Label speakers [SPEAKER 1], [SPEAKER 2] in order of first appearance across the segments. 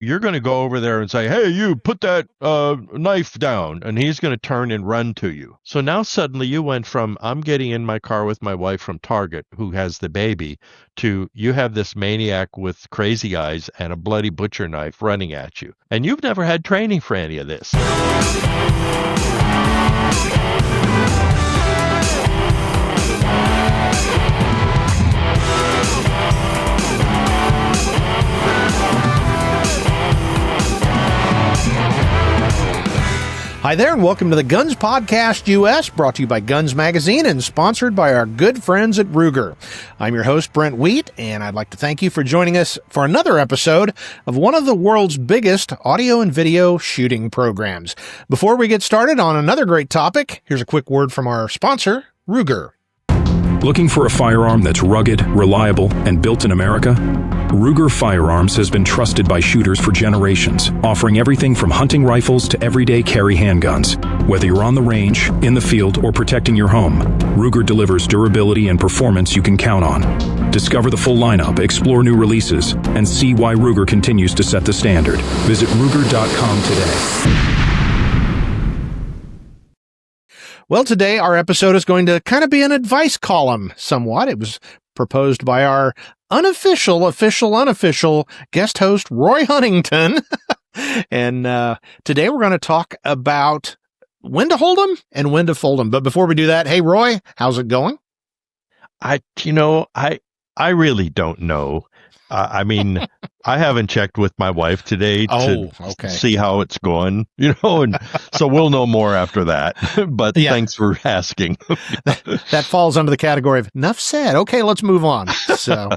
[SPEAKER 1] you're going to go over there and say, hey, you put that knife down, and he's going to turn and run to you. So now suddenly you went from, I'm getting in my car with my wife from Target who has the baby, to you have this maniac with crazy eyes and a bloody butcher knife running at you. And you've never had training for any of this.
[SPEAKER 2] Hi there, and welcome to the Guns Podcast U.S., brought to you by Guns Magazine and sponsored by our good friends at Ruger. I'm your host, Brent Wheat, and I'd like to thank you for joining us for another episode of one of the world's biggest audio and video shooting programs. Before we get started on another great topic, here's a quick word from our sponsor, Ruger.
[SPEAKER 3] Looking for a firearm that's rugged, reliable, and built in America? Ruger Firearms has been trusted by shooters for generations, offering everything from hunting rifles to everyday carry handguns. Whether you're on the range, in the field, or protecting your home, Ruger delivers durability and performance you can count on. Discover the full lineup, explore new releases, and see why Ruger continues to set the standard. Visit Ruger.com today.
[SPEAKER 2] Well, today our episode is going to kind of be an advice column somewhat. It was proposed by our unofficial guest host, Roy Huntington. And today we're going to talk about when to hold them and when to fold them. But before we do that, hey, Roy, how's it going?
[SPEAKER 1] I really don't know. I mean, I haven't checked with my wife today to see how it's going, and so we'll know more after that. But Thanks for asking.
[SPEAKER 2] That falls under the category of enough said. Okay, let's move on. So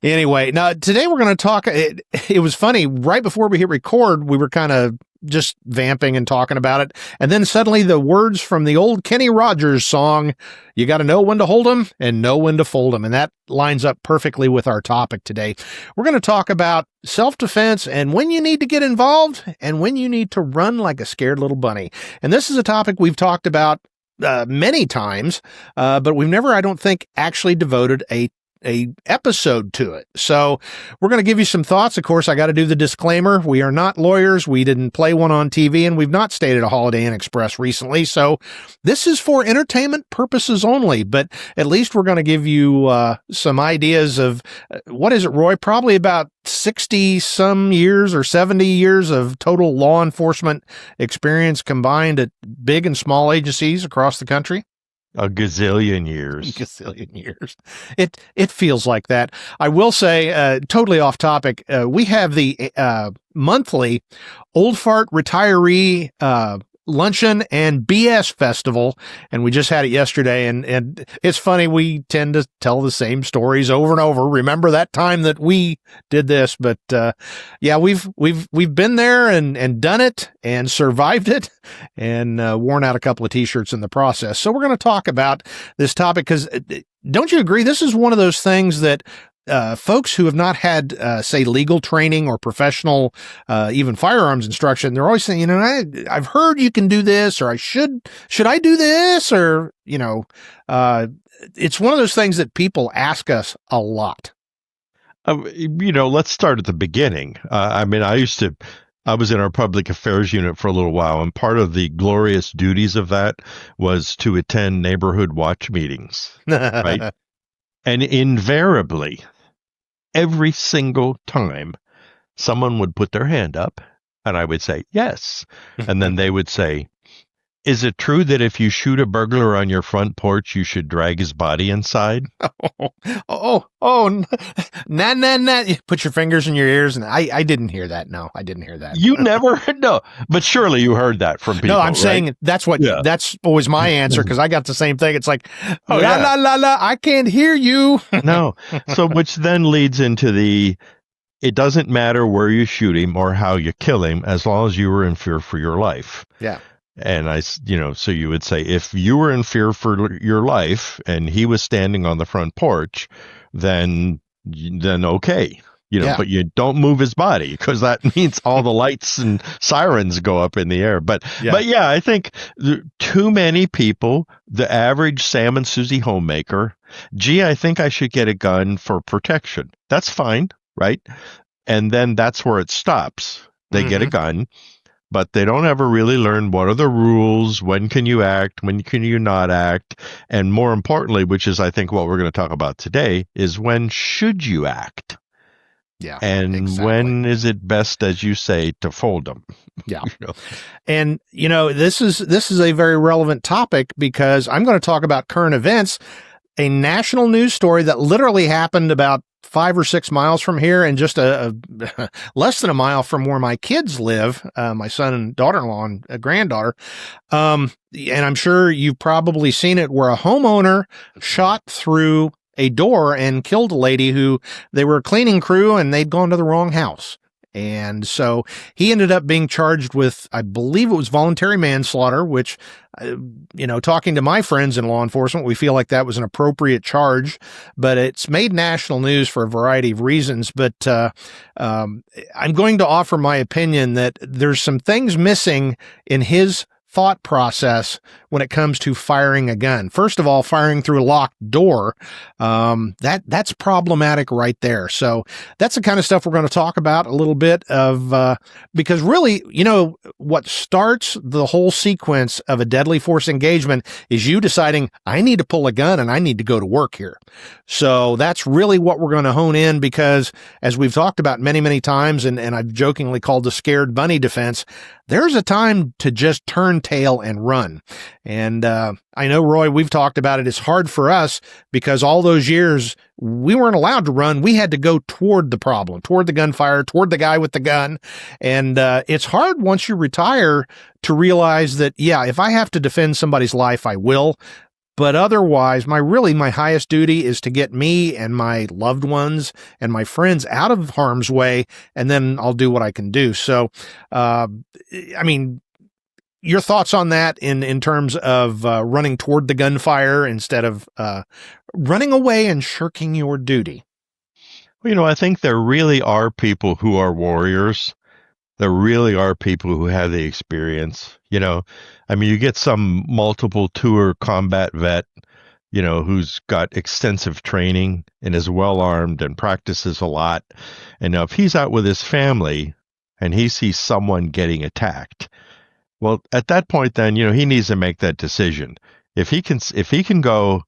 [SPEAKER 2] anyway, now today we're going to talk. It was funny. Right before we hit record, we were kind of just vamping and talking about it. And then suddenly the words from the old Kenny Rogers song, you got to know when to hold them and know when to fold them. And that lines up perfectly with our topic today. We're going to talk about self-defense and when you need to get involved and when you need to run like a scared little bunny. And this is a topic we've talked about many times, but we've never, I don't think, actually devoted a episode to it. So we're going to give you some thoughts. Of course, I got to do the disclaimer. We are not lawyers. We didn't play one on TV, and we've not stayed at a Holiday Inn Express recently. So this is for entertainment purposes only, but at least we're going to give you some ideas of what is it, Roy? Probably about 60 some years or 70 years of total law enforcement experience combined at big and small agencies across the country.
[SPEAKER 1] A gazillion years.
[SPEAKER 2] It feels like that. I will say, totally off topic, we have the monthly Old Fart Retiree Luncheon and BS Festival, and we just had it yesterday, and it's funny, we tend to tell the same stories over and over. Remember that time that we did this, but we've been there and done it and survived it and worn out a couple of t-shirts in the process. So we're going to talk about this topic because don't you agree? This is one of those things that folks who have not had, say, legal training or professional, even firearms instruction, they're always saying, I've heard you can do this, or should I do this? Or, it's one of those things that people ask us a lot.
[SPEAKER 1] Let's start at the beginning. I was in our public affairs unit for a little while, and part of the glorious duties of that was to attend neighborhood watch meetings, right? And invariably, every single time, someone would put their hand up, and I would say, yes. And then they would say, is it true that if you shoot a burglar on your front porch, you should drag his body inside?
[SPEAKER 2] Nah. Put your fingers in your ears. And I didn't hear that. No, I didn't hear that.
[SPEAKER 1] You never heard? No, but surely you heard that from people.
[SPEAKER 2] No, I'm
[SPEAKER 1] right?
[SPEAKER 2] saying that's always my answer, because I got the same thing. It's like, la, I can't hear you.
[SPEAKER 1] No. So which then leads into it doesn't matter where you shoot him or how you kill him, as long as you were in fear for your life.
[SPEAKER 2] Yeah.
[SPEAKER 1] And so you would say, if you were in fear for your life and he was standing on the front porch, then okay, but you don't move his body, because that means all the lights and sirens go up in the air. But I think too many people, the average Sam and Susie homemaker, I think I should get a gun for protection. That's fine, right? And then that's where it stops. They get a
[SPEAKER 2] Mm-hmm.
[SPEAKER 1] gun, but they don't ever really learn what are the rules, when can you act, when can you not act, and more importantly, which is I think what we're going to talk about today, is when should you act?
[SPEAKER 2] Yeah,
[SPEAKER 1] And
[SPEAKER 2] exactly.
[SPEAKER 1] when is it best, as you say, to fold them?
[SPEAKER 2] Yeah.
[SPEAKER 1] You know?
[SPEAKER 2] And, this is a very relevant topic because I'm going to talk about current events, a national news story that literally happened about 5 or 6 miles from here and just a less than a mile from where my kids live, my son and daughter-in-law and a granddaughter. And I'm sure you've probably seen it where a homeowner shot through a door and killed a lady who they were a cleaning crew and they'd gone to the wrong house. And so he ended up being charged with, I believe it was voluntary manslaughter, which, talking to my friends in law enforcement, we feel like that was an appropriate charge, but it's made national news for a variety of reasons. But I'm going to offer my opinion that there's some things missing in his thought process when it comes to firing a gun. First of all, firing through a locked door, that's problematic right there. So that's the kind of stuff we're going to talk about a little bit of, because really, what starts the whole sequence of a deadly force engagement is you deciding, I need to pull a gun and I need to go to work here. So that's really what we're going to hone in because as we've talked about many, many times, and I've jokingly called the scared bunny defense, there's a time to just turn tail and run. And I know, Roy, we've talked about it. It's hard for us because all those years we weren't allowed to run. We had to go toward the problem, toward the gunfire, toward the guy with the gun. And it's hard once you retire to realize that, yeah, if I have to defend somebody's life, I will. But otherwise, my highest duty is to get me and my loved ones and my friends out of harm's way, and then I'll do what I can do. So, your thoughts on that in terms of running toward the gunfire instead of running away and shirking your duty?
[SPEAKER 1] Well, I think there really are people who are warriors. There really are people who have the experience. You get some multiple tour combat vet, who's got extensive training and is well armed and practices a lot. And now if he's out with his family and he sees someone getting attacked, well, at that point, then, he needs to make that decision. If he can go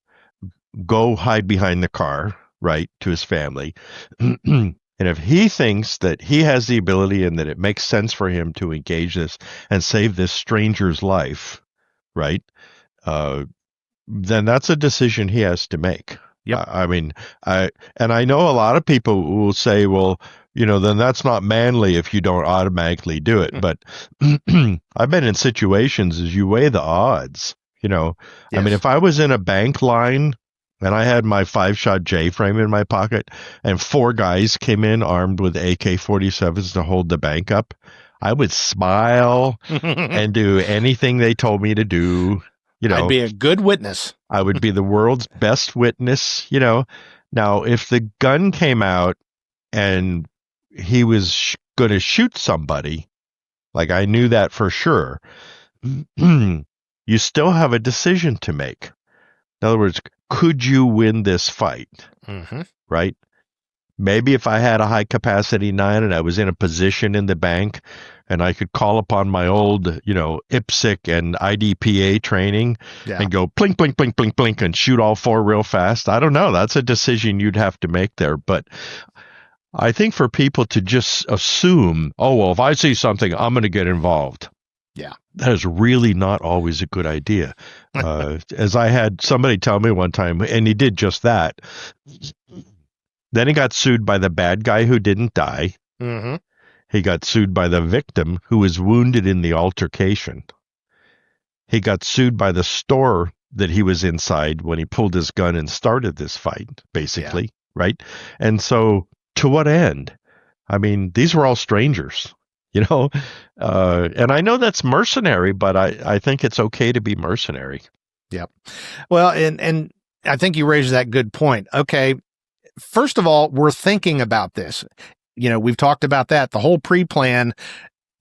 [SPEAKER 1] hide behind the car, right, to his family, and if he thinks that he has the ability and that it makes sense for him to engage this and save this stranger's life, right, then that's a decision he has to make.
[SPEAKER 2] Yep.
[SPEAKER 1] I know a lot of people will say, well, then that's not manly if you don't automatically do it. But I've been in situations as you weigh the odds, Yes. If I was in a bank line and I had my 5-shot J-frame in my pocket and 4 guys came in armed with AK-47s to hold the bank up, I would smile and do anything they told me to do.
[SPEAKER 2] I'd be a good witness.
[SPEAKER 1] I would be the world's best witness, Now, if the gun came out and he was going to shoot somebody, like I knew that for sure, you still have a decision to make. In other words, could you win this fight?
[SPEAKER 2] Mm-hmm.
[SPEAKER 1] Right? Maybe if I had a high capacity 9 and I was in a position in the bank and I could call upon my old, IPSC and IDPA training and go blink, blink, blink, blink, blink and shoot all 4 real fast. I don't know. That's a decision you'd have to make there. But I think for people to just assume, oh, well, if I see something, I'm going to get involved.
[SPEAKER 2] Yeah.
[SPEAKER 1] That is really not always a good idea. As I had somebody tell me one time, and he did just that. Then he got sued by the bad guy who didn't die.
[SPEAKER 2] Mm-hmm.
[SPEAKER 1] He got sued by the victim who was wounded in the altercation. He got sued by the store that he was inside when he pulled his gun and started this fight, basically, right? And so to what end? These were all strangers, and I know that's mercenary, but I think it's okay to be mercenary.
[SPEAKER 2] Yep. Well, and I think you raised that good point. Okay. First of all, we're thinking about this. We've talked about that. The whole pre-plan,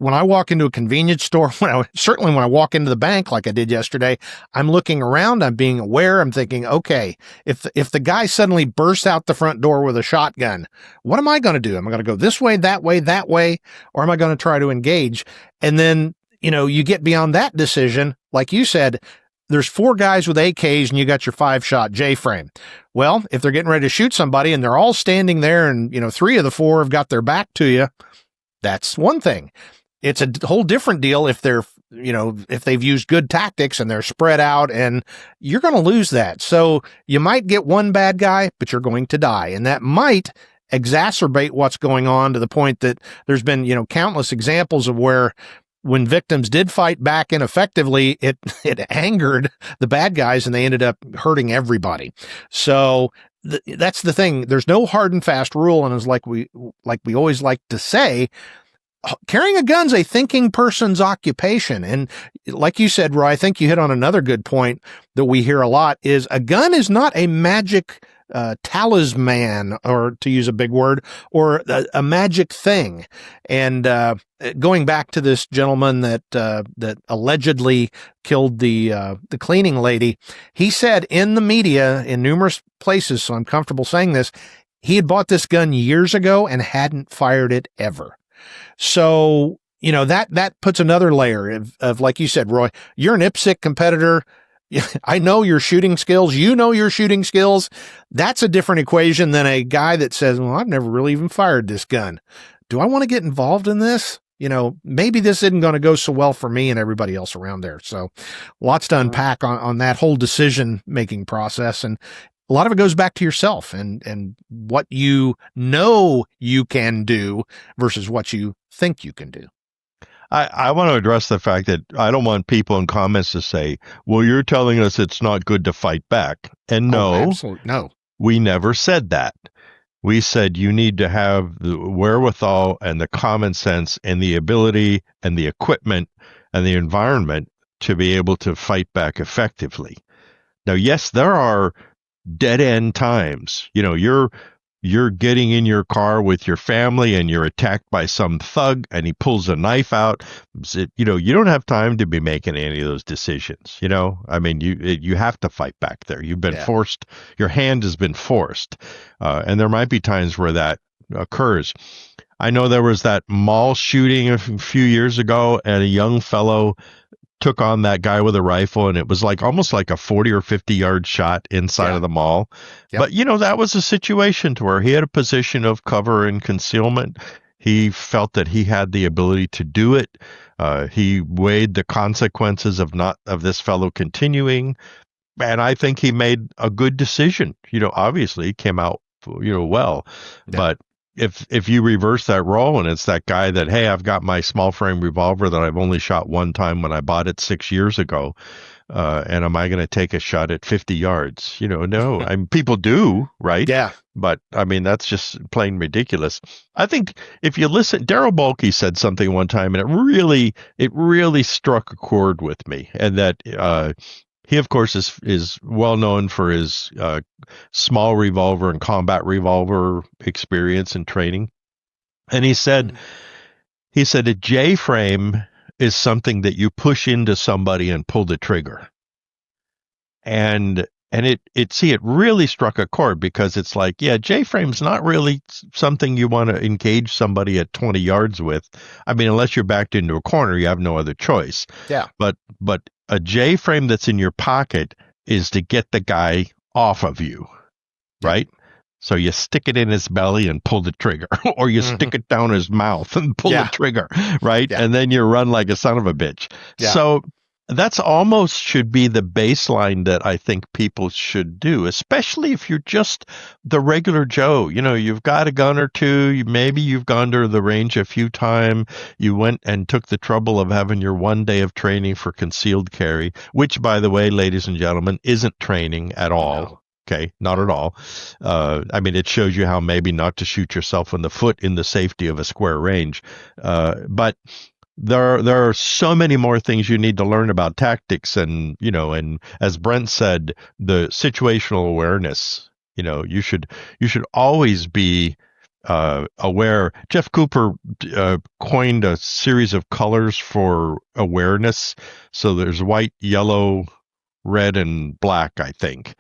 [SPEAKER 2] when I walk into a convenience store, certainly when I walk into the bank like I did yesterday, I'm looking around, I'm being aware, I'm thinking, okay, if the guy suddenly bursts out the front door with a shotgun, what am I going to do? Am I going to go this way, that way, or am I going to try to engage? And then, you get beyond that decision. Like you said, there's 4 guys with AKs and you got your 5-shot J-frame. Well, if they're getting ready to shoot somebody and they're all standing there and, 3 of the 4 have got their back to you, that's one thing. It's a whole different deal if they're, if they've used good tactics and they're spread out, and you're going to lose that. So you might get one bad guy, but you're going to die. And that might exacerbate what's going on to the point that there's been, countless examples of where when victims did fight back ineffectively, it angered the bad guys and they ended up hurting everybody. So that's the thing. There's no hard and fast rule. And it's like we always like to say, carrying a gun's a thinking person's occupation. And like you said, Roy, I think you hit on another good point that we hear a lot is a gun is not a magic talisman, or to use a big word, or a magic thing. And going back to this gentleman that allegedly killed the cleaning lady, he said in the media in numerous places, so I'm comfortable saying this, he had bought this gun years ago and hadn't fired it ever. So, that puts another layer of, like you said, Roy, you're an IPSC competitor. I know your shooting skills. You know your shooting skills. That's a different equation than a guy that says, well, I've never really even fired this gun. Do I want to get involved in this? Maybe this isn't going to go so well for me and everybody else around there. So lots to unpack on that whole decision-making process. And a lot of it goes back to yourself and what you know you can do versus what you think you can do.
[SPEAKER 1] I want to address the fact that I don't want people in comments to say, well, you're telling us it's not good to fight back. And no,
[SPEAKER 2] absolutely no.
[SPEAKER 1] We never said that. We said you need to have the wherewithal and the common sense and the ability and the equipment and the environment to be able to fight back effectively. Now, yes, there are dead end times. You're getting in your car with your family and you're attacked by some thug and he pulls a knife out. You don't have time to be making any of those decisions. I mean, you have to fight back there. You've been forced. Your hand has been forced. And there might be times where that occurs. I know there was that mall shooting a few years ago and a young fellow took on that guy with a rifle, and it was almost like a 40 or 50 yard shot inside of the mall. Yep. But, that was a situation to where he had a position of cover and concealment. He felt that he had the ability to do it. He weighed the consequences of this fellow continuing. And I think he made a good decision. Obviously he came out, well, but if you reverse that role and it's that guy that, hey, I've got my small frame revolver that I've only shot one time when I bought it 6 years ago, and am I going to take a shot at 50 yards? No. I mean, people do, right?
[SPEAKER 2] Yeah.
[SPEAKER 1] But I mean, that's just plain ridiculous. I think if you listen, Daryl Bulkey said something one time, and it really struck a chord with me, and that he, of course, is well known for his small revolver and combat revolver experience and training. And he said a J-frame is something that you push into somebody and pull the trigger. And it really struck a chord, because it's like, yeah, J-frame's not really something you want to engage somebody at 20 yards with. I mean, unless you're backed into a corner, you have no other choice.
[SPEAKER 2] Yeah.
[SPEAKER 1] But a J-frame that's in your pocket is to get the guy off of you, right? So you stick it in his belly and pull the trigger, or you stick it down his mouth and pull the trigger, right? Yeah. And then you run like a son of a bitch. Yeah. So that's almost should be the baseline that I think people should do, especially if you're just the regular Joe. You've got a gun or two. Maybe you've gone to the range a few times. You went and took the trouble of having your 1 day of training for concealed carry, which, by the way, ladies and gentlemen, isn't training at all. No. Okay, not at all. I mean, it shows you how maybe not to shoot yourself in the foot in the safety of a square range. But there are so many more things you need to learn about tactics, and and as Brent said, the situational awareness. You should always be aware. Jeff Cooper coined a series of colors for awareness. So there's white, yellow, red, and black, I think.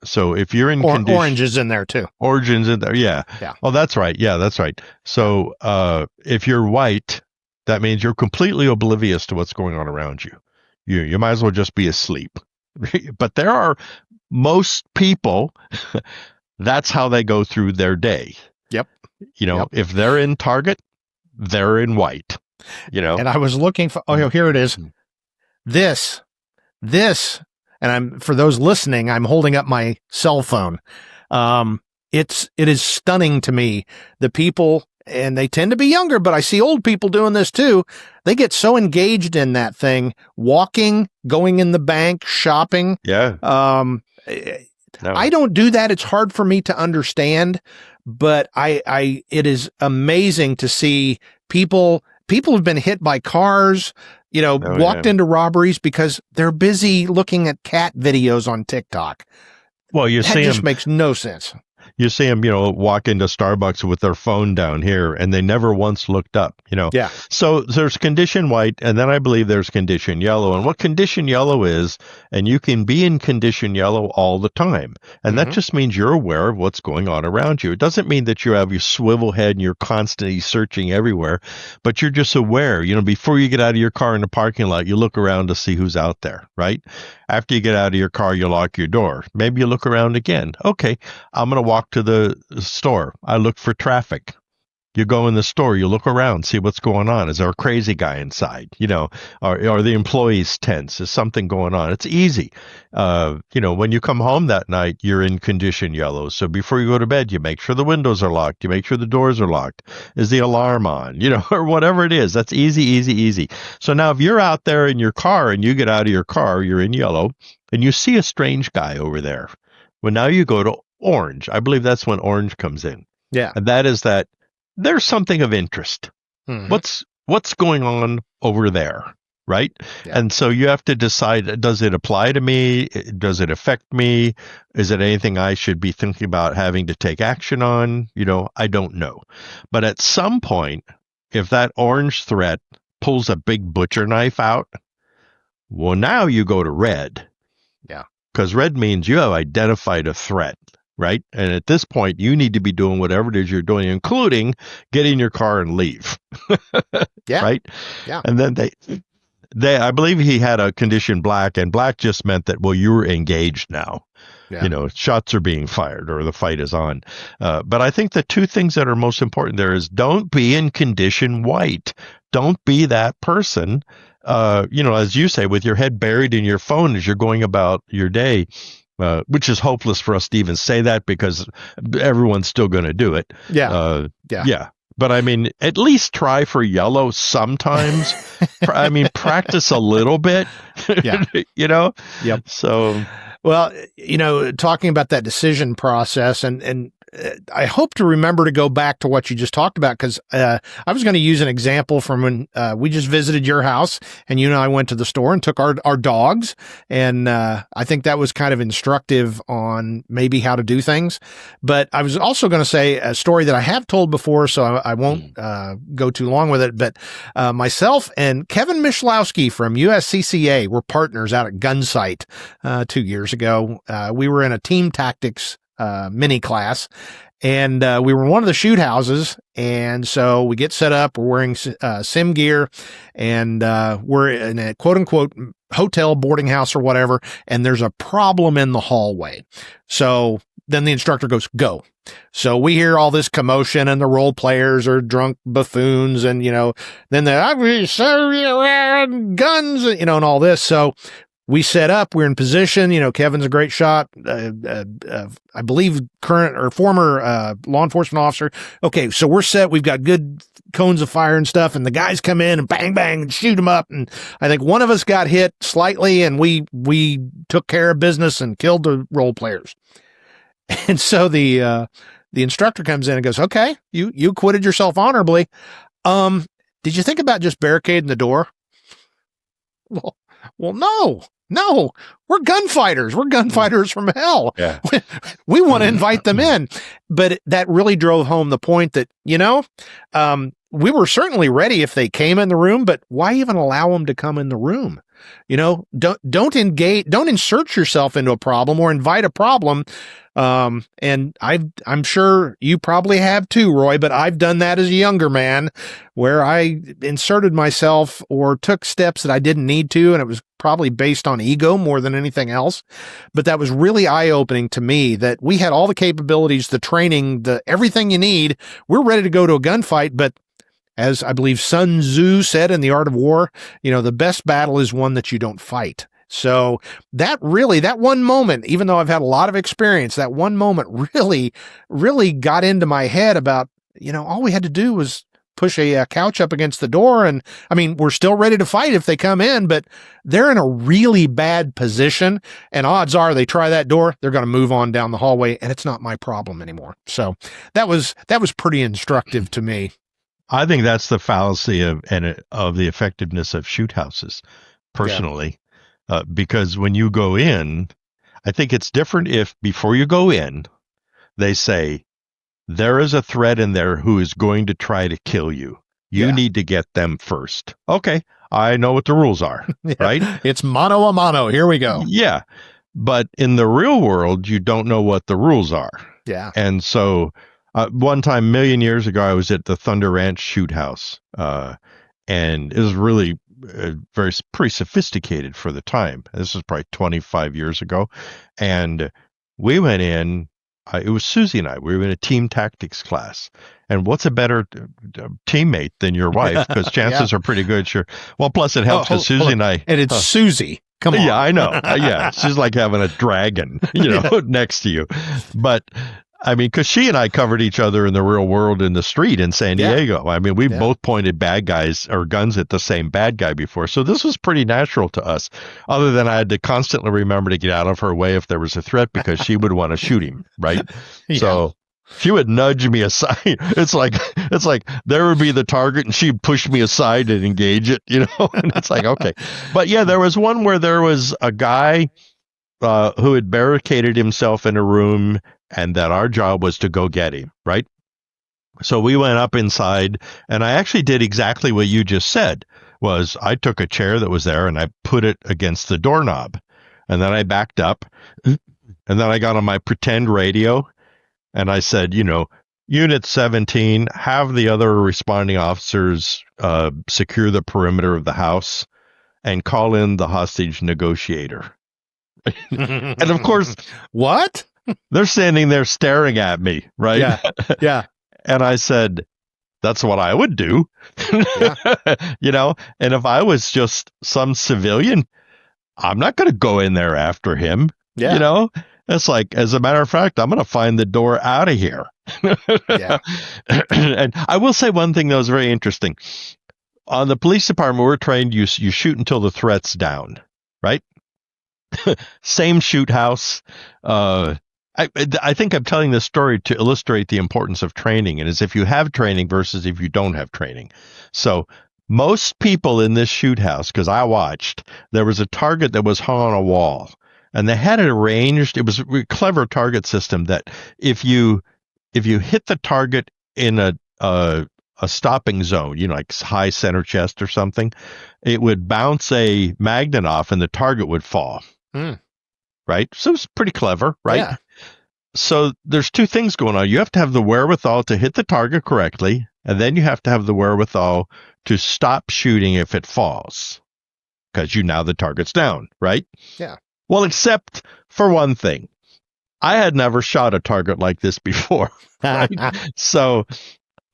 [SPEAKER 1] So if you're in condition,
[SPEAKER 2] orange is in there too.
[SPEAKER 1] Orange's in there, yeah. Oh, that's right. Yeah, that's right. So if you're white, that means you're completely oblivious to what's going on around you. You might as well just be asleep. But there are most people. That's how they go through their day.
[SPEAKER 2] Yep.
[SPEAKER 1] If they're in target, they're in white.
[SPEAKER 2] And I was looking for. Oh, here it is. This, and for those listening, I'm holding up my cell phone. It is stunning to me. The people, and they tend to be younger, but I see old people doing this too. They get so engaged in that thing, walking, going in the bank, shopping.
[SPEAKER 1] Yeah.
[SPEAKER 2] No. I don't do that. It's hard for me to understand, but it is amazing to see people have been hit by cars, walked into robberies because they're busy looking at cat videos on TikTok.
[SPEAKER 1] Well,
[SPEAKER 2] that just makes no sense.
[SPEAKER 1] You see them, walk into Starbucks with their phone down here, and they never once looked up,
[SPEAKER 2] Yeah.
[SPEAKER 1] So there's condition white, and then I believe there's condition yellow. And what condition yellow is, and you can be in condition yellow all the time. And that just means you're aware of what's going on around you. It doesn't mean that you have your swivel head and you're constantly searching everywhere, but you're just aware. Before you get out of your car in the parking lot, you look around to see who's out there, right? After you get out of your car, you lock your door. Maybe you look around again. Okay, I'm going to walk to the store. I look for traffic. You go in the store, you look around, see what's going on. Is there a crazy guy inside? Are the employees tense? Is something going on? It's easy. When you come home that night, you're in condition yellow. So before you go to bed, you make sure the windows are locked. You make sure the doors are locked. Is the alarm on? Or whatever it is. That's easy, easy, easy. So now if you're out there in your car and you get out of your car, you're in yellow, and you see a strange guy over there. Well, now you go to orange. I believe that's when orange comes in.
[SPEAKER 2] Yeah.
[SPEAKER 1] And that is that there's something of interest. What's going on over there, right? Yeah. And so you have to decide, does it apply to me? Does it affect me? Is it anything I should be thinking about having to take action on? I don't know. But at some point, if that orange threat pulls a big butcher knife out, well, now you go to red.
[SPEAKER 2] Yeah.
[SPEAKER 1] Because red means you have identified a threat. Right. And at this point, you need to be doing whatever it is you're doing, including get in your car and leave.
[SPEAKER 2] Yeah.
[SPEAKER 1] Right.
[SPEAKER 2] Yeah.
[SPEAKER 1] And then I believe he had a condition black, and black just meant that, well, you were engaged now. Yeah. Shots are being fired or the fight is on. But I think the two things that are most important there is don't be in condition white. Don't be that person, as you say, with your head buried in your phone as you're going about your day. Which is hopeless for us to even say that because everyone's still going to do it.
[SPEAKER 2] Yeah.
[SPEAKER 1] Yeah. But I mean, at least try for yellow sometimes. Practice a little bit.
[SPEAKER 2] Yeah.
[SPEAKER 1] Yep. So,
[SPEAKER 2] well, talking about that decision process and I hope to remember to go back to what you just talked about because I was going to use an example from when we just visited your house and you and I went to the store and took our dogs. And I think that was kind of instructive on maybe how to do things. But I was also going to say a story that I have told before, so I won't go too long with it. But myself and Kevin Mishlowski from USCCA were partners out at Guns 2 years ago. We were in a team tactics mini class, and we were in one of the shoot houses, and so we get set up. We're wearing sim gear, and we're in a quote unquote hotel boarding house or whatever, and there's a problem in the hallway. So then the instructor goes, go. So we hear all this commotion, and the role players are drunk buffoons, and then they're guns, and all this. So we set up, we're in position, Kevin's a great shot, I believe current or former law enforcement officer. Okay, so we're set, we've got good cones of fire and stuff, and the guys come in and bang, bang, and shoot them up, and I think one of us got hit slightly, and we took care of business and killed the role players. And so the instructor comes in and goes, okay, you acquitted yourself honorably. Did you think about just barricading the door? Well, no. No, we're gunfighters. We're gunfighters from hell.
[SPEAKER 1] Yeah.
[SPEAKER 2] We want to invite them in. But that really drove home the point that, we were certainly ready if they came in the room, but why even allow them to come in the room? Don't engage, don't insert yourself into a problem or invite a problem. And I'm sure you probably have too, Roy, but I've done that as a younger man where I inserted myself or took steps that I didn't need to. And it was probably based on ego more than anything else. But that was really eye-opening to me that we had all the capabilities, the training, everything you need. We're ready to go to a gunfight, but as I believe Sun Tzu said in The Art of War, the best battle is one that you don't fight. So that one moment, even though I've had a lot of experience, that one moment really, really got into my head about, all we had to do was push a couch up against the door. And I mean, we're still ready to fight if they come in, but they're in a really bad position. And odds are they try that door, they're going to move on down the hallway and it's not my problem anymore. So that was pretty instructive to me.
[SPEAKER 1] I think that's the fallacy of the effectiveness of shoot houses, personally, because when you go in, I think it's different if before you go in, they say, there is a threat in there who is going to try to kill you. You need to get them first. Okay, I know what the rules are, right?
[SPEAKER 2] It's mano a mano. Here we go.
[SPEAKER 1] Yeah, but in the real world, you don't know what the rules are.
[SPEAKER 2] Yeah.
[SPEAKER 1] And so... one time, a million years ago, I was at the Thunder Ranch Shoot House, and it was really pretty sophisticated for the time. This was probably 25 years ago, and we went in. It was Susie and I. We were in a team tactics class, and what's a better teammate than your wife? Because chances are pretty good. Sure. Well, plus it helps because Susie and I.
[SPEAKER 2] And it's Susie. Come on.
[SPEAKER 1] Yeah, I know. Yeah, she's like having a dragon, next to you, but. I mean, because she and I covered each other in the real world in the street in San Diego. I mean, we both pointed bad guys or guns at the same bad guy before. So this was pretty natural to us, other than I had to constantly remember to get out of her way if there was a threat because she would want to shoot him, right? Yeah. So she would nudge me aside. It's like there would be the target and she'd push me aside and engage it, and it's like, okay. But yeah, there was one where there was a guy who had barricaded himself in a room and that our job was to go get him, right? So we went up inside, and I actually did exactly what you just said, was I took a chair that was there and I put it against the doorknob, and then I backed up, and then I got on my pretend radio, and I said, Unit 17, have the other responding officers secure the perimeter of the house and call in the hostage negotiator. And of course,
[SPEAKER 2] what?
[SPEAKER 1] They're standing there staring at me, right?
[SPEAKER 2] Yeah. Yeah.
[SPEAKER 1] And I said, that's what I would do.
[SPEAKER 2] Yeah.
[SPEAKER 1] And if I was just some civilian, I'm not going to go in there after him.
[SPEAKER 2] Yeah.
[SPEAKER 1] It's like, as a matter of fact, I'm going to find the door out of here.
[SPEAKER 2] Yeah.
[SPEAKER 1] And I will say one thing that was very interesting. On the police department, we're trained, you shoot until the threat's down, right? Same shoot house. I think I'm telling this story to illustrate the importance of training, and as if you have training versus if you don't have training. So most people in this shoot house, because I watched, there was a target that was hung on a wall, and they had it arranged. It was a clever target system that if you hit the target in a stopping zone, like high center chest or something, it would bounce a magnet off and the target would fall. Right? So it's pretty clever, right?
[SPEAKER 2] Yeah.
[SPEAKER 1] So there's two things going on. You have to have the wherewithal to hit the target correctly, and then you have to have the wherewithal to stop shooting if it falls, because now the target's down, right?
[SPEAKER 2] Yeah.
[SPEAKER 1] Well, except for one thing. I had never shot a target like this before, right? So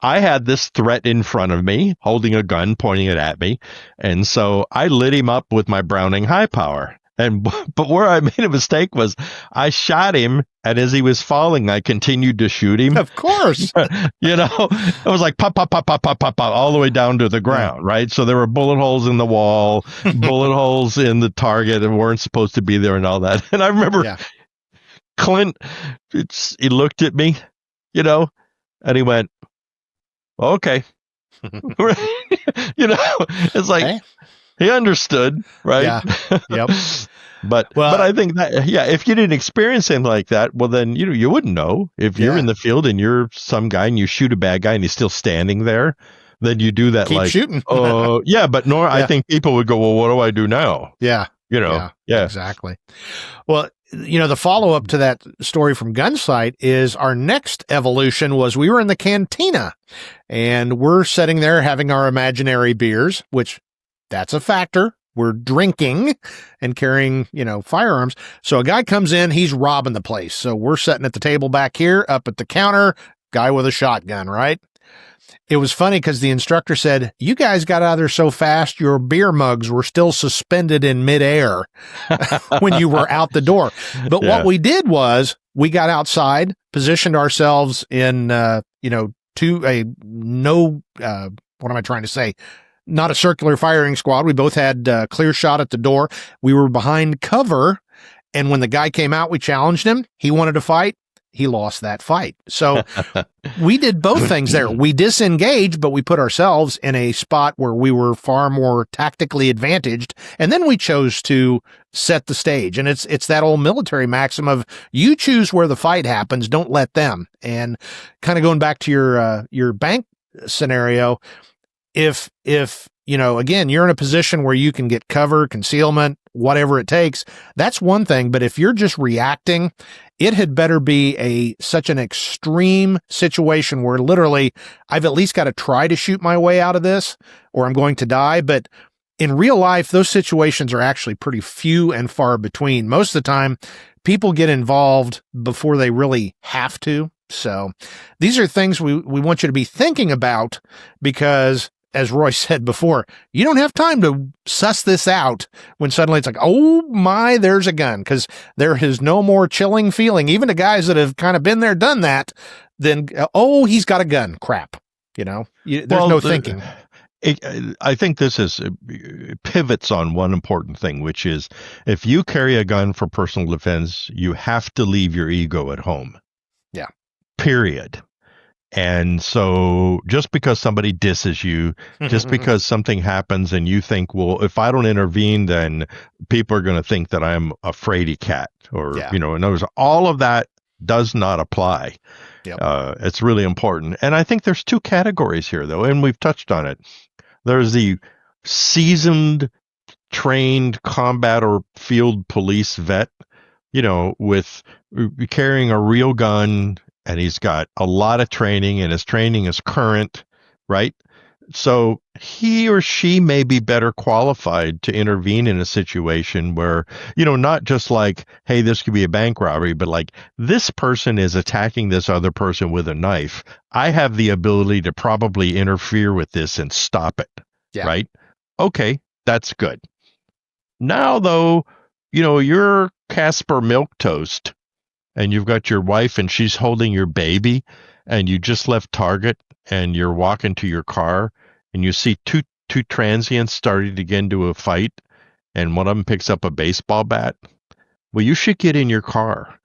[SPEAKER 1] I had this threat in front of me, holding a gun, pointing it at me, and so I lit him up with my Browning high power. But where I made a mistake was I shot him, and as he was falling, I continued to shoot him.
[SPEAKER 2] Of course.
[SPEAKER 1] It was like pop, pop, pop, pop, pop, pop, pop, all the way down to the ground, right? So there were bullet holes in the wall, bullet holes in the target that weren't supposed to be there and all that. And I remember Clint, he looked at me, and he went, okay. It's like... Hey. He understood, right?
[SPEAKER 2] Yeah. Yep.
[SPEAKER 1] But
[SPEAKER 2] Well,
[SPEAKER 1] I think that, yeah, if you didn't experience anything like that, well, then, you wouldn't know. If you're in the field and you're some guy and you shoot a bad guy and he's still standing there, then you do that
[SPEAKER 2] keep shooting.
[SPEAKER 1] Yeah, but I think people would go, well, what do I do now?
[SPEAKER 2] Yeah.
[SPEAKER 1] Yeah.
[SPEAKER 2] Exactly. Well, the follow-up to that story from Gunsight is our next evolution was we were in the cantina and we're sitting there having our imaginary beers, which that's a factor. We're drinking and carrying, firearms. So a guy comes in, he's robbing the place. So we're sitting at the table back here, up at the counter, guy with a shotgun, right? It was funny because the instructor said, you guys got out of there so fast, your beer mugs were still suspended in midair when you were out the door. But what we did was we got outside, positioned ourselves in, what am I trying to say? Not a circular firing squad. We both had clear shot at the door. We were behind cover. And when the guy came out, we challenged him. He wanted to fight. He lost that fight. So we did both things there. We disengaged, but we put ourselves in a spot where we were far more tactically advantaged. And then we chose to set the stage. And it's that old military maxim of you choose where the fight happens. Don't let them. And kind of going back to your bank scenario, if again, you're in a position where you can get cover, concealment, whatever it takes, that's one thing. But if you're just reacting, it had better be such an extreme situation where literally I've at least got to try to shoot my way out of this or I'm going to die. But in real life, those situations are actually pretty few and far between. Most of the time, people get involved before they really have to. So these are things we want you to be thinking about because, as Roy said before, you don't have time to suss this out when suddenly it's like, oh my, there's a gun, because there is no more chilling feeling, even to guys that have kind of been there, done that, than, oh, he's got a gun. Crap. There's no thinking.
[SPEAKER 1] I think this pivots on one important thing, which is if you carry a gun for personal defense, you have to leave your ego at home.
[SPEAKER 2] Yeah.
[SPEAKER 1] Period. And so just because somebody disses you, just because something happens and you think, well, if I don't intervene, then people are going to think that I'm a fraidy cat or, in other words, all of that does not apply.
[SPEAKER 2] Yep.
[SPEAKER 1] It's really important. And I think there's two categories here, though, and we've touched on it. There's the seasoned, trained combat or field police vet, with carrying a real gun, and he's got a lot of training and his training is current, right? So he or she may be better qualified to intervene in a situation where, not just like, hey, this could be a bank robbery, but like this person is attacking this other person with a knife. I have the ability to probably interfere with this and stop it, right? Okay, that's good. Now, though, you're Casper Milquetoast, and you've got your wife and she's holding your baby and you just left Target and you're walking to your car and you see two transients starting to get into a fight and one of them picks up a baseball bat. Well, you should get in your car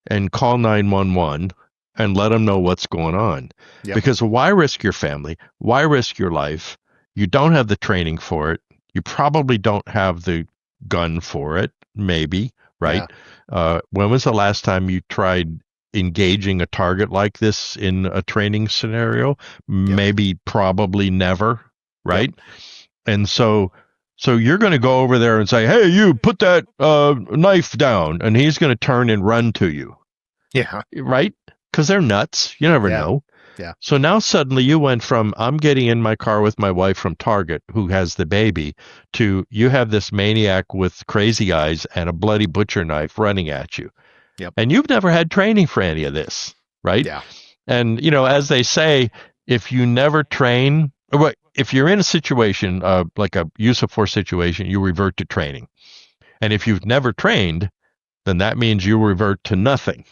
[SPEAKER 1] and call 911 and let them know what's going on. Yep. Because why risk your family? Why risk your life? You don't have the training for it. You probably don't have the gun for it, maybe, right? Yeah. When was the last time you tried engaging a target like this in a training scenario? Yep. Maybe, probably never, right? Yep. And so you're going to go over there and say, hey, you put that knife down, and he's going to turn and run to you.
[SPEAKER 2] Yeah.
[SPEAKER 1] Right? Because they're nuts. You never know.
[SPEAKER 2] Yeah.
[SPEAKER 1] So now suddenly you went from, I'm getting in my car with my wife from Target who has the baby, to you have this maniac with crazy eyes and a bloody butcher knife running at you.
[SPEAKER 2] Yep.
[SPEAKER 1] And you've never had training for any of this, right?
[SPEAKER 2] Yeah.
[SPEAKER 1] And, as they say, if you never train, or if you're in a situation, like a use of force situation, you revert to training. And if you've never trained, then that means you revert to nothing.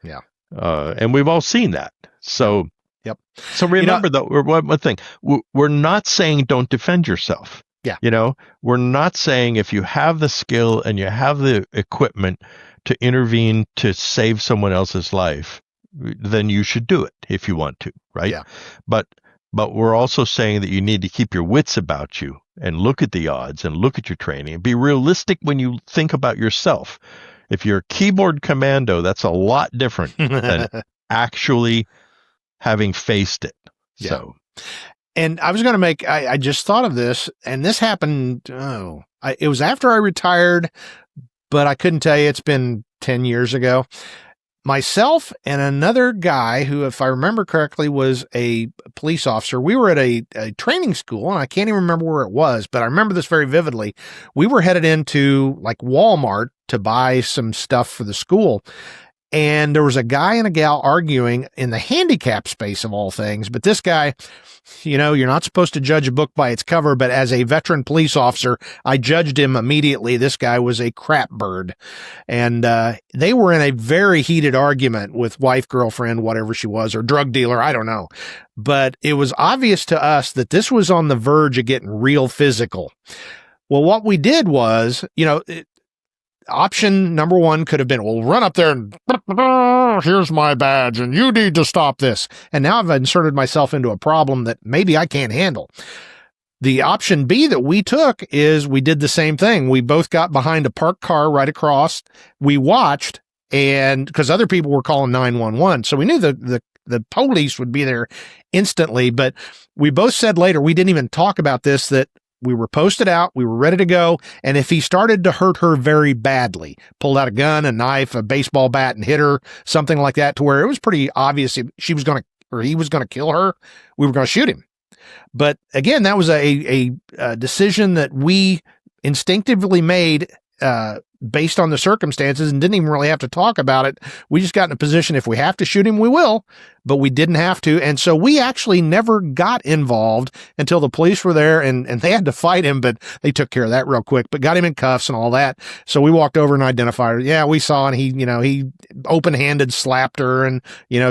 [SPEAKER 2] Yeah.
[SPEAKER 1] And we've all seen that. So,
[SPEAKER 2] yep.
[SPEAKER 1] So remember, though, one thing, we're not saying don't defend yourself.
[SPEAKER 2] Yeah.
[SPEAKER 1] We're not saying if you have the skill and you have the equipment to intervene to save someone else's life, then you should do it if you want to, right?
[SPEAKER 2] Yeah.
[SPEAKER 1] But but we're also saying that you need to keep your wits about you and look at the odds and look at your training and be realistic when you think about yourself. If you're a keyboard commando, that's a lot different than actually having faced it.
[SPEAKER 2] Yeah.
[SPEAKER 1] So,
[SPEAKER 2] and I was going to I just thought of this, and this happened, it was after I retired, but I couldn't tell you, it's been 10 years ago. Myself and another guy who, if I remember correctly, was a police officer. We were at a training school, and I can't even remember where it was, but I remember this very vividly. We were headed into like Walmart to buy some stuff for the school. And there was a guy and a gal arguing in the handicap space of all things. But this guy, you're not supposed to judge a book by its cover, but as a veteran police officer, I judged him immediately. This guy was a crap bird. And they were in a very heated argument with wife, girlfriend, whatever she was, or drug dealer, I don't know. But it was obvious to us that this was on the verge of getting real physical. Well, what we did was, option number one could have been, well, run up there and here's my badge and you need to stop this. And now I've inserted myself into a problem that maybe I can't handle. The option B that we took is we did the same thing. We both got behind a parked car right across. We watched, and because other people were calling 911. So we knew the police would be there instantly, but we both said later, we didn't even talk about this, that we were posted out, we were ready to go, and if he started to hurt her very badly, pulled out a gun, a knife, a baseball bat, and hit her, something like that, to where it was pretty obvious he was going to kill her, we were going to shoot him. But again, that was a decision that we instinctively made based on the circumstances and didn't even really have to talk about it. We just got in a position, if we have to shoot him, we will, but we didn't have to. And so we actually never got involved until the police were there, and they had to fight him, but they took care of that real quick, but got him in cuffs and all that. So we walked over and identified her. Yeah, we saw, and he open-handed slapped her, and,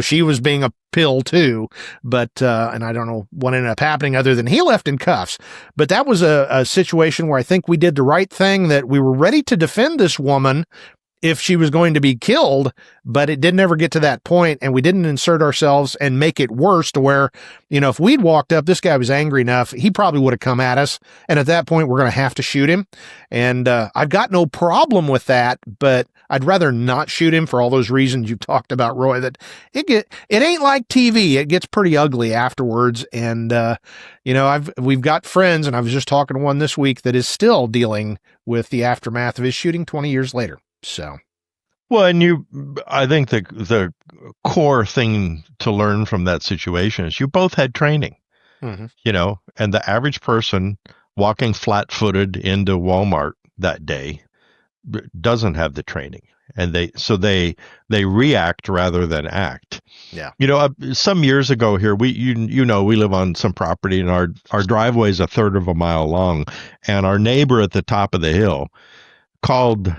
[SPEAKER 2] she was being a pill too, but, and I don't know what ended up happening other than he left in cuffs. But that was a situation where I think we did the right thing, that we were ready to defend this woman if she was going to be killed, but it didn't ever get to that point, and we didn't insert ourselves and make it worse to where, if we'd walked up, this guy was angry enough, he probably would have come at us, and at that point, we're going to have to shoot him. And I've got no problem with that, but I'd rather not shoot him for all those reasons you talked about, Roy, that it ain't like TV. It gets pretty ugly afterwards. And, we've got friends, and I was just talking to one this week that is still dealing with the aftermath of his shooting 20 years later. So,
[SPEAKER 1] well, and I think the core thing to learn from that situation is you both had training, and the average person walking flat-footed into Walmart that day doesn't have the training, and they react rather than act.
[SPEAKER 2] Yeah.
[SPEAKER 1] Some years ago here, we live on some property, and our driveway is a third of a mile long, and our neighbor at the top of the hill called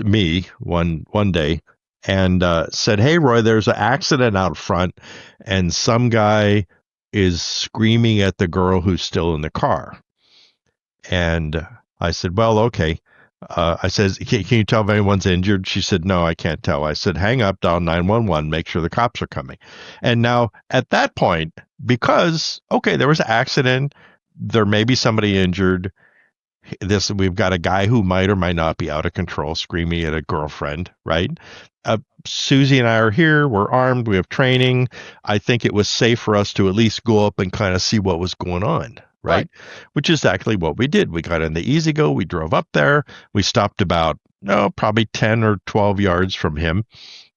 [SPEAKER 1] me one day and said, "Hey, Roy, there's an accident out front, and some guy is screaming at the girl who's still in the car." And I said, "Well, okay." I said, can you tell if anyone's injured? She said, "No, I can't tell." I said, "Hang up, dial 911, make sure the cops are coming." And now at that point, because, okay, there was an accident, there may be somebody injured, we've got a guy who might or might not be out of control screaming at a girlfriend, right? Susie and I are here. We're armed. We have training. I think it was safe for us to at least go up and kind of see what was going on, right? Which is exactly what we did. We got in the Easy Go. We drove up there. We stopped about, probably 10 or 12 yards from him.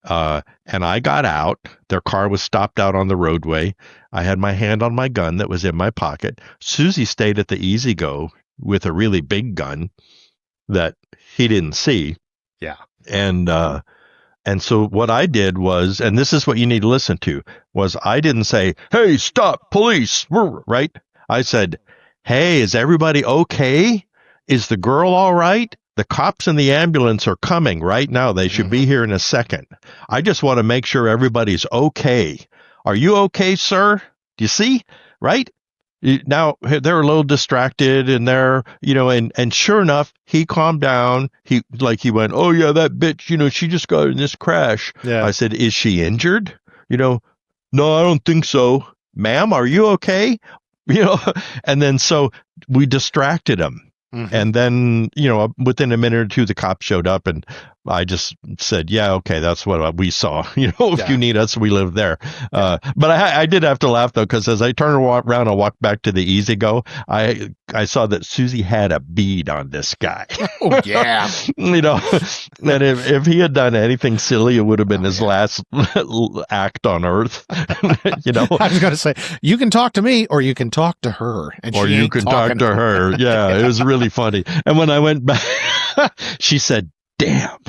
[SPEAKER 1] And I got out. Their car was stopped out on the roadway. I had my hand on my gun that was in my pocket. Susie stayed at the Easy Go with a really big gun that he didn't see.
[SPEAKER 2] Yeah.
[SPEAKER 1] And so what I did was, and this is what you need to listen to, was I didn't say, "Hey, stop, police," right? I said, "Hey, is everybody okay? Is the girl all right? The cops and the ambulance are coming right now. They should be here in a second. I just want to make sure everybody's okay. Are you okay, sir? Do you see? Right?" Now they're a little distracted, and they're, and sure enough, he calmed down. He went, "Oh yeah, that bitch, she just got in this crash."
[SPEAKER 2] Yeah.
[SPEAKER 1] I said, "Is she injured?" "No, I don't think so." ma'am, are you okay? And then so we distracted him. Mm-hmm. And then, within a minute or two, the cops showed up and I just said, yeah, okay, that's what we saw. If you need us, we live there. But I did have to laugh, though, because as I turned around and walked back to the Easy Go, I saw that Susie had a bead on this guy.
[SPEAKER 2] Oh, yeah.
[SPEAKER 1] And if he had done anything silly, it would have been his last act on earth.
[SPEAKER 2] I was going to say, you can talk to me or you can talk to her. And
[SPEAKER 1] or you can talk to her. Yeah, it was really funny. And when I went back, she said, damn.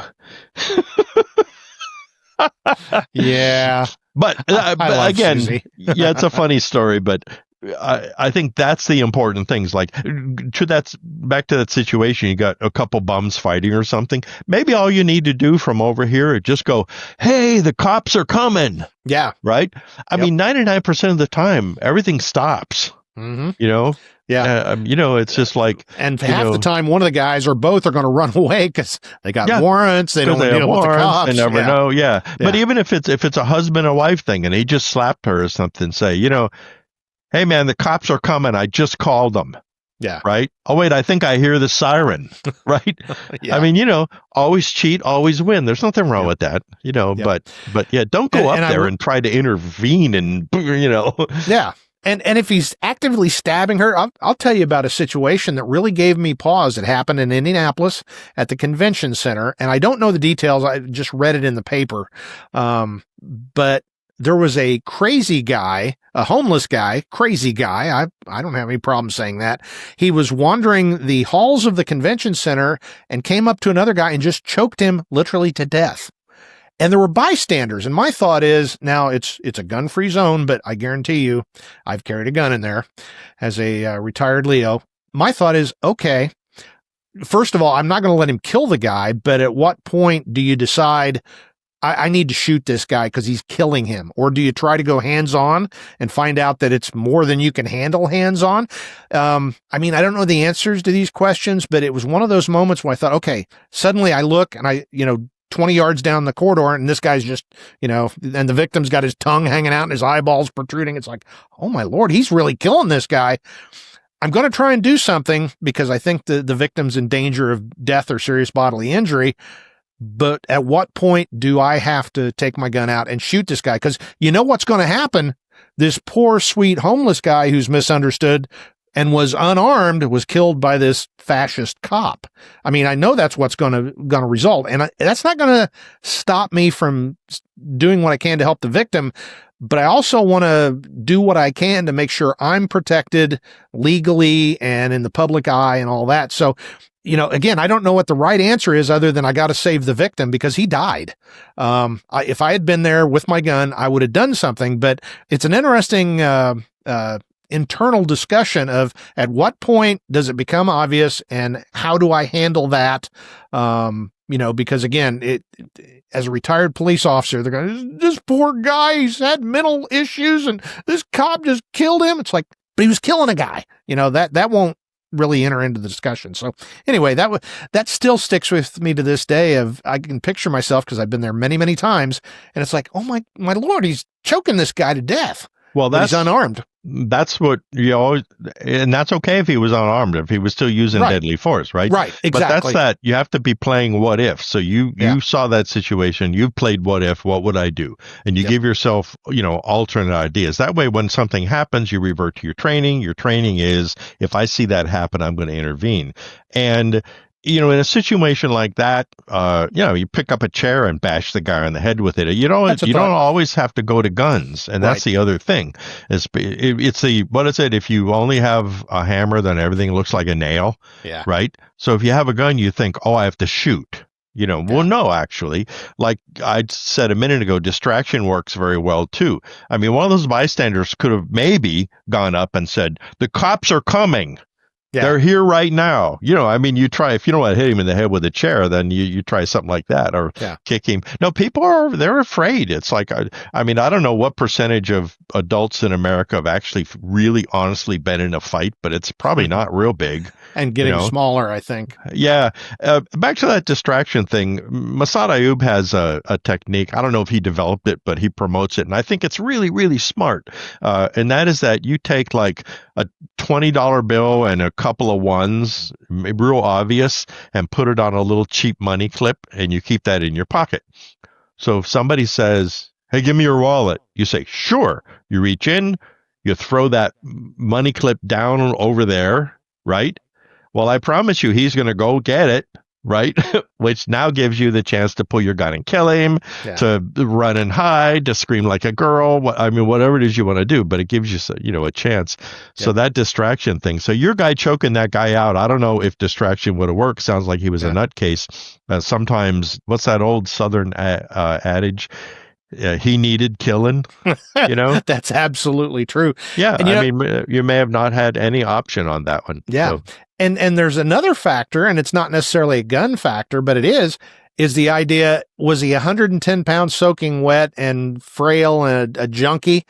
[SPEAKER 2] Yeah.
[SPEAKER 1] But again, it's a funny story, but I think that's the important things. Like back to that situation, you got a couple bums fighting or something. Maybe all you need to do from over here is just go, hey, the cops are coming.
[SPEAKER 2] Yeah.
[SPEAKER 1] Right. I mean, 99% of the time, everything stops.
[SPEAKER 2] Mm-hmm.
[SPEAKER 1] Yeah. It's just like,
[SPEAKER 2] and half the time, one of the guys or both are going to run away because they got warrants. They don't want to deal with the cops.
[SPEAKER 1] They never know. Yeah. But even if it's a husband and wife thing and he just slapped her or something, say, hey man, the cops are coming. I just called them.
[SPEAKER 2] Yeah.
[SPEAKER 1] Right. Oh wait, I think I hear the siren. Right.
[SPEAKER 2] Yeah.
[SPEAKER 1] I mean, always cheat, always win. There's nothing wrong with that. But yeah, don't go up there and try to intervene and
[SPEAKER 2] Yeah. And if he's actively stabbing her, I'll tell you about a situation that really gave me pause. It happened in Indianapolis at the convention center. And I don't know the details. I just read it in the paper. But there was a crazy guy, a homeless guy, crazy guy. I don't have any problem saying that. He was wandering the halls of the convention center and came up to another guy and just choked him literally to death. And there were bystanders. And my thought is, now it's a gun-free zone, but I guarantee you I've carried a gun in there as a retired Leo. My thought is, okay, first of all, I'm not going to let him kill the guy, but at what point do you decide I need to shoot this guy because he's killing him? Or do you try to go hands-on and find out that it's more than you can handle hands-on? I mean, I don't know the answers to these questions, but it was one of those moments where I thought, okay, suddenly I look and 20 yards down the corridor, and this guy's just, and the victim's got his tongue hanging out and his eyeballs protruding. It's like, oh my Lord, he's really killing this guy. I'm going to try and do something because I think the victim's in danger of death or serious bodily injury. But at what point do I have to take my gun out and shoot this guy? Because you know what's going to happen? This poor, sweet, homeless guy who's misunderstood and was unarmed was killed by this fascist cop. I mean, I know that's what's going to result, and that's not going to stop me from doing what I can to help the victim. But I also want to do what I can to make sure I'm protected legally and in the public eye and all that. So, again, I don't know what the right answer is other than I got to save the victim because he died. If I had been there with my gun, I would have done something. But it's an interesting internal discussion of at what point does it become obvious and how do I handle that? Because again, as a retired police officer, they're going, this poor guy, he's had mental issues and this cop just killed him. It's like, but he was killing a guy, that won't really enter into the discussion. So anyway, that still sticks with me to this day I can picture myself because I've been there many, many times. And it's like, oh my Lord, he's choking this guy to death.
[SPEAKER 1] Well,
[SPEAKER 2] he's unarmed.
[SPEAKER 1] That's what you always, and that's okay if he was unarmed, if he was still using deadly force, right?
[SPEAKER 2] Right, exactly.
[SPEAKER 1] But that's that you have to be playing what if. So you saw that situation, you've played what if, what would I do? And you give yourself, alternate ideas. That way, when something happens, you revert to your training. Your training is, if I see that happen, I'm going to intervene. And in a situation like that, you pick up a chair and bash the guy on the head with it. You don't always have to go to guns. And that's the other thing. It's what is it? If you only have a hammer, then everything looks like a nail. Yeah. Right. So if you have a gun, you think, oh, I have to shoot. Well, no, actually, like I said a minute ago, distraction works very well, too. I mean, one of those bystanders could have maybe gone up and said, the cops are coming.
[SPEAKER 2] Yeah.
[SPEAKER 1] They're here right now. I mean, you try, if you don't want to hit him in the head with a chair, then you try something like that or kick him. No, they're afraid. It's like, I mean, I don't know what percentage of adults in America have actually really honestly been in a fight, but it's probably not real big.
[SPEAKER 2] And getting smaller, I think.
[SPEAKER 1] Yeah. Back to that distraction thing. Massad Ayoob has a technique. I don't know if he developed it, but he promotes it. And I think it's really, really smart. And that is that you take like a $20 bill and a couple of ones, real obvious, and put it on a little cheap money clip, and you keep that in your pocket. So if somebody says, hey, give me your wallet, you say, sure. You reach in, you throw that money clip down over there, right? Well, I promise you he's going to go get it, right? Which now gives you the chance to pull your gun and kill him, to run and hide, to scream like a girl. I mean, whatever it is you want to do, but it gives you, a chance. So that distraction thing. So your guy choking that guy out, I don't know if distraction would have worked. Sounds like he was a nutcase. Sometimes, what's that old Southern adage? He needed killing,
[SPEAKER 2] That's absolutely true.
[SPEAKER 1] Yeah. And I mean, you may have not had any option on that one.
[SPEAKER 2] Yeah. So. And there's another factor, and it's not necessarily a gun factor, but it is the idea, was he 110 pounds soaking wet and frail and a junkie?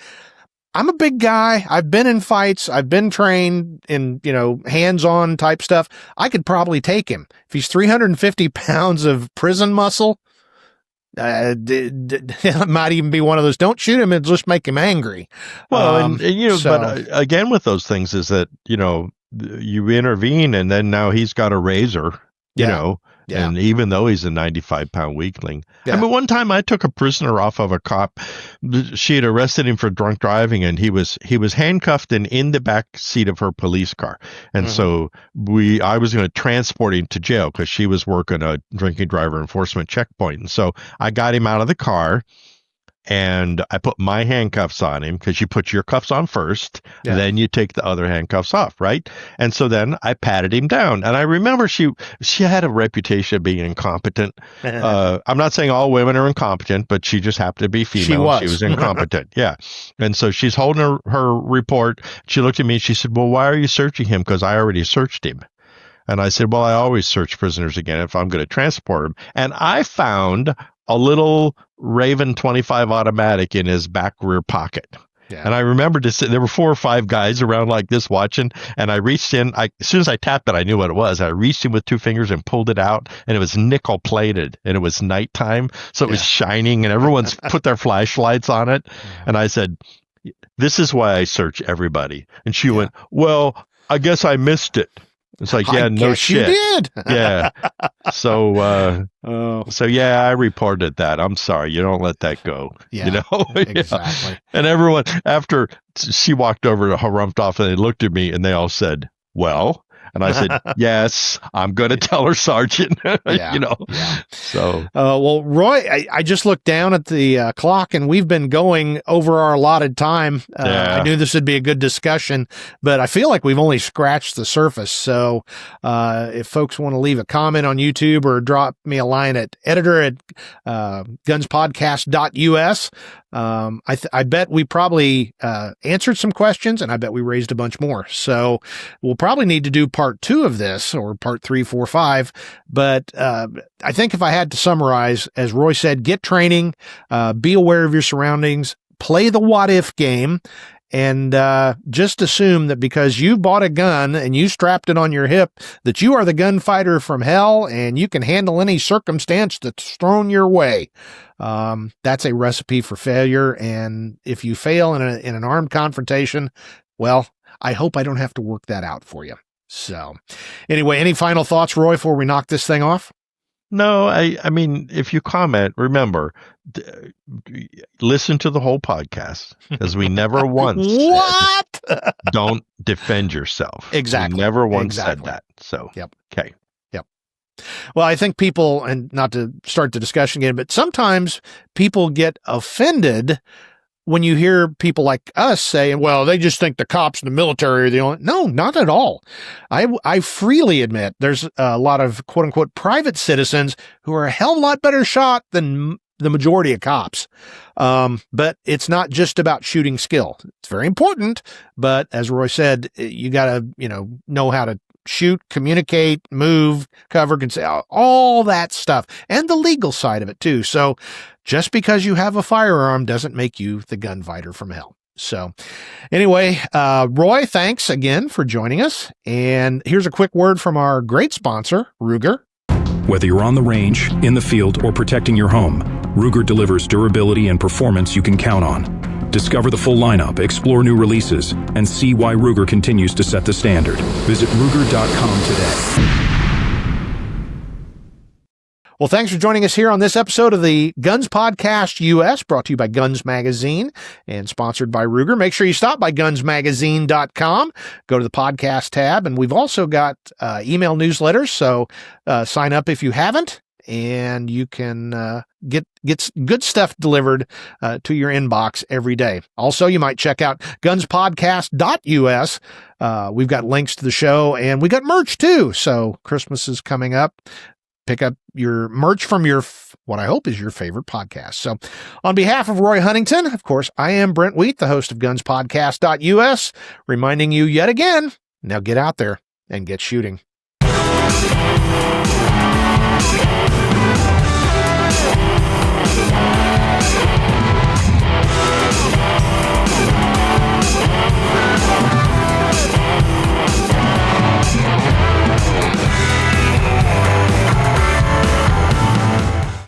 [SPEAKER 2] I'm a big guy. I've been in fights. I've been trained in, hands-on type stuff. I could probably take him. If he's 350 pounds of prison muscle, it might even be one of those, don't shoot him and just make him angry.
[SPEAKER 1] Well, but again, with those things is that, you intervene and then now he's got a razor, and even though he's a 95-pound weakling. I mean, one time I took a prisoner off of a cop. She had arrested him for drunk driving, and he was handcuffed and in the back seat of her police car. And so I was going to transport him to jail because she was working a drinking driver enforcement checkpoint. And so I got him out of the car. And I put my handcuffs on him because you put your cuffs on first, then you take the other handcuffs off, right? And so then I patted him down. And I remember she had a reputation of being incompetent. I'm not saying all women are incompetent, but she just happened to be female. She was incompetent. Yeah. And so she's holding her report. She looked at me and she said, well, why are you searching him? Because I already searched him. And I said, well, I always search prisoners again if I'm going to transport him. And I found a little Raven 25 automatic in his back rear pocket. Yeah. And I remember there were 4 or 5 guys around like this watching, and I reached in. As soon as I tapped it, I knew what it was. I reached in with 2 fingers and pulled it out, and it was nickel plated, and it was nighttime, so it was shining, and everyone's put their flashlights on it. And I said, this is why I search everybody. And she went, well, I guess I missed it. It's like, no shit.
[SPEAKER 2] You did.
[SPEAKER 1] Yeah. So, I reported that. I'm sorry. You don't let that go.
[SPEAKER 2] Yeah, exactly.
[SPEAKER 1] And everyone, after she walked over, harumphed off, and they looked at me, and they all said, well. And I said, yes, I'm going to tell her, Sergeant. So.
[SPEAKER 2] Well, Roy, I just looked down at the clock, and we've been going over our allotted time. I knew this would be a good discussion, but I feel like we've only scratched the surface. So if folks want to leave a comment on YouTube or drop me a line at editor@Guns Podcast U.S., I bet we probably answered some questions, and I bet we raised a bunch more. So we'll probably need to do part 2 of this, or part 3, 4, 5. But I think if I had to summarize, as Roy said, get training, be aware of your surroundings, play the what if game, and just assume that because you bought a gun and you strapped it on your hip, that you are the gunfighter from hell and you can handle any circumstance that's thrown your way. That's a recipe for failure. And if you fail in an armed confrontation, well, I hope I don't have to work that out for you. So anyway, any final thoughts, Roy, before we knock this thing off?
[SPEAKER 1] No, I mean, if you comment, remember, listen to the whole podcast, because we never once
[SPEAKER 2] said,
[SPEAKER 1] don't defend yourself.
[SPEAKER 2] Exactly.
[SPEAKER 1] We never once said that. So, okay.
[SPEAKER 2] Well, I think people, and not to start the discussion again, but sometimes people get offended when you hear people like us saying, well, they just think the cops and the military are the only. No, not at all. I freely admit there's a lot of quote unquote private citizens who are a hell of a lot better shot than the majority of cops. But it's not just about shooting skill. It's very important. But as Roy said, you got to, know how to shoot, communicate, move, cover, conceal, all that stuff, and the legal side of it too. So just because you have a firearm doesn't make you the gun fighter from hell. So anyway, Roy, thanks again for joining us. And here's a quick word from our great sponsor, Ruger.
[SPEAKER 3] Whether you're on the range, in the field, or protecting your home, Ruger delivers durability and performance you can count on. Discover the full lineup, explore new releases, and see why Ruger continues to set the standard. Visit Ruger.com today.
[SPEAKER 2] Well, thanks for joining us here on this episode of the Guns Podcast U.S., brought to you by Guns Magazine and sponsored by Ruger. Make sure you stop by gunsmagazine.com, go to the podcast tab, and we've also got email newsletters, so sign up if you haven't, and you can get good stuff delivered to your inbox every day. Also, you might check out gunspodcast.us. We've got links to the show, and we got merch too, so Christmas is coming up. Pick up your merch from what I hope is your favorite podcast. So on behalf of Roy Huntington, of course, I am Brent Wheat, the host of Guns Podcast U.S, reminding you yet again, now get out there and get shooting.